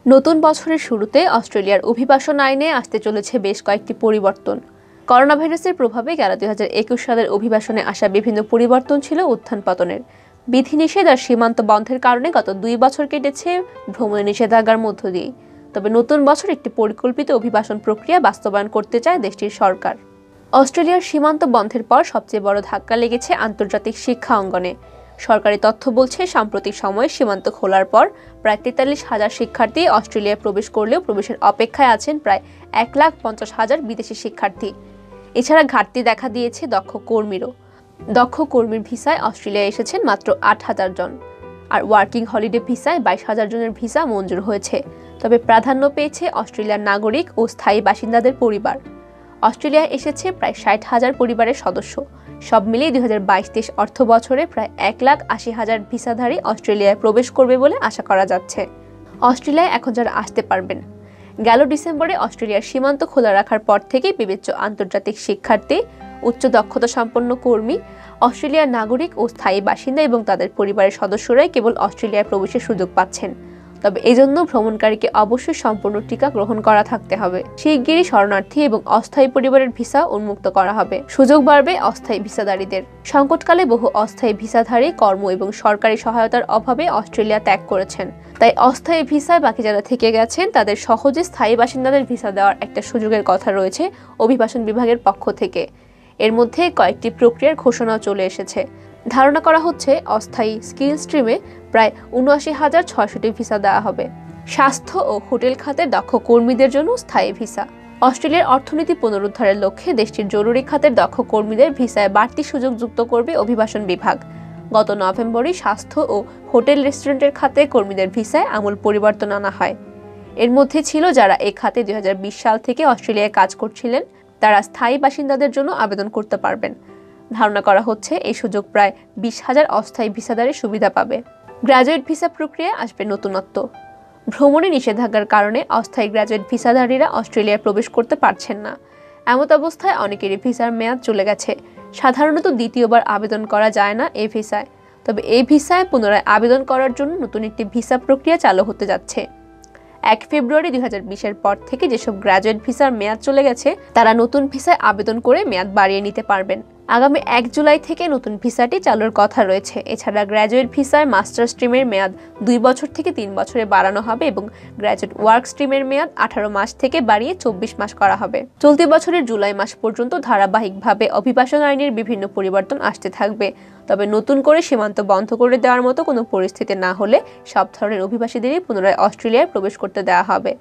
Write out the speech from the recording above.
নতুন বছরের শুরুতে অস্ট্রেলিয়ার অভিবাসন আইনে আসতে চলেছে বেশ কয়েকটি পরিবর্তন। করোনা ভাইরাসের প্রভাবে গেল 2021 সালের অভিবাসনে আসা বিভিন্ন পরিবর্তন ছিল উত্থান পতনের। বিধিনিষেধ আর সীমান্ত বন্ধের কারণে গত 2 বছর কেটেছে ভ্রমণে নিষেধাজ্ঞার মধ্য দিয়ে। তবে নতুন বছর একটি পরিকল্পিত অভিবাসন প্রক্রিয়া বাস্তবায়ন করতে চায় দেশটির সরকার। অস্ট্রেলিয়ার সীমান্ত বন্ধের পর সবচেয়ে বড় ধাক্কা লেগেছে আন্তর্জাতিক শিক্ষা অঙ্গনে। সরকারি তথ্য বলছে, সাম্প্রতিক সময়ে সীমান্ত খোলার পর প্রায় 43,000 শিক্ষার্থী অস্ট্রেলিয়ায় প্রবেশ করলেও প্রবেশের অপেক্ষায় আছেন প্রায় 1,50,000 বিদেশি শিক্ষার্থী। এছাড়া ঘাটতি দেখা দিয়েছে দক্ষ কর্মীরও। দক্ষ কর্মীর ভিসায় অস্ট্রেলিয়ায় এসেছেন মাত্র 8,000 জন, আর ওয়ার্কিং হলিডে ভিসায় 22,000 জনের ভিসা মঞ্জুর হয়েছে। তবে প্রাধান্য পেয়েছে অস্ট্রেলিয়ার নাগরিক ও স্থায়ী বাসিন্দাদের পরিবার। অস্ট্রেলিয়ায় এসেছে প্রায় 60,000 পরিবারের সদস্য। সব মিলিয়ে 2022-23 অর্থ বছরে প্রায় 1,80,000 ভিসাধারী অস্ট্রেলিয়ায় প্রবেশ করবে বলে আশা করা যাচ্ছে। অস্ট্রেলিয়ায় এখন যারা আসতে পারবেন, গেল ডিসেম্বরে অস্ট্রেলিয়ার সীমান্ত খোলা রাখার পর থেকেই বিবেচ্য আন্তর্জাতিক শিক্ষার্থী, উচ্চ দক্ষতা সম্পন্ন কর্মী, অস্ট্রেলিয়ার নাগরিক ও স্থায়ী বাসিন্দা এবং তাদের পরিবারের সদস্যরাই কেবল অস্ট্রেলিয়ায় প্রবেশের সুযোগ পাচ্ছেন। তবে এজন্য ভ্রমণকারীকে অবশ্যই সম্পূর্ণ টিকা গ্রহণ করা থাকতে হবে। শিগগিরই শরণার্থী এবং অস্থায়ী পরিবারের ভিসা উন্মুক্ত করা হবে। সুযোগ বাড়বে অস্থায়ী ভিসাধারীদের। সংকটকালে বহু অস্থায়ী ভিসাধারী কর্ম এবং সরকারি সহায়তার অভাবে অস্ট্রেলিয়া ত্যাগ করেছেন। তাই অস্থায়ী ভিসায় বাকি যারা থেকে গেছেন তাদের সহজে স্থায়ী বাসিন্দাদের ভিসা দেওয়ার একটা সুযোগের কথা রয়েছে অভিবাসন বিভাগের পক্ষ থেকে। এর মধ্যে কয়েকটি প্রক্রিয়ার ঘোষণাও চলে এসেছে। ধারণা করা হচ্ছে অস্থায়ী স্কিল স্ট্রিমে প্রায় 79,600টি ভিসা দেওয়া হবে। স্বাস্থ্য ও হোটেল খাতের দক্ষ কর্মীদের জন্য স্থায়ী ভিসা। অস্ট্রেলিয়ার অর্থনীতি পুনরুদ্ধারের লক্ষ্যে দেশটির জরুরি খাতের দক্ষ কর্মীদের ভিসায় বাড়তি সুযোগ যুক্ত করবে অভিবাসন বিভাগ। গত নভেম্বরে স্বাস্থ্য ও হোটেল রেস্টুরেন্টের খাতে কর্মীদের ভিসায় আমূল পরিবর্তন আনা হয়। এর মধ্যে ছিল যারা এই খাতে 2020 সাল থেকে অস্ট্রেলিয়ায় কাজ করছিলেন, তারা স্থায়ী বাসিন্দাদের জন্য আবেদন করতে পারবেন। ধারণা করা হচ্ছে এই সুযোগ প্রায় 20,000 অস্থায়ী ভিসাদারের সুবিধা পাবে। গ্র্যাজুয়েট ভিসা প্রক্রিয়ায় আসবে নতুনত্ব। ভ্রমণে নিষেধাজ্ঞার কারণে অস্থায়ী গ্র্যাজুয়েট ভিসাধারীরা অস্ট্রেলিয়ায় প্রবেশ করতে পারছেন না। এমত অবস্থায় অনেকেরই ভিসার মেয়াদ চলে গেছে। সাধারণত দ্বিতীয়বার আবেদন করা যায় না এই ভিসায়। তবে এই ভিসায় পুনরায় আবেদন করার জন্য নতুন একটি ভিসা প্রক্রিয়া চালু হতে যাচ্ছে। 1 ফেব্রুয়ারি 2020-এর পর থেকে যেসব গ্র্যাজুয়েট ভিসার মেয়াদ চলে গেছে তারা নতুন ভিসায় আবেদন করে মেয়াদ বাড়িয়ে নিতে পারবেন। আগামী 1 জুলাই থেকে নতুন ভিসাটি চালুর কথা রয়েছে। এছাড়া গ্র্যাজুয়েট ভিসায় মাস্টার স্ট্রিমের মেয়াদ 2 বছর থেকে 3 বছরে বাড়ানো হবে এবং গ্র্যাজুয়েট ওয়ার্ক স্ট্রিমের মেয়াদ 18 মাস থেকে বাড়িয়ে 24 মাস করা হবে। চলতি বছরের জুলাই মাস পর্যন্ত ধারাবাহিকভাবে অভিবাসন আইনের বিভিন্ন পরিবর্তন আসতে থাকবে। তবে নতুন করে সীমান্ত বন্ধ করে দেওয়ার মতো কোনো পরিস্থিতি না হলে সব ধরনের অভিবাসীদেরই পুনরায় অস্ট্রেলিয়ায় প্রবেশ করতে দেওয়া হবে।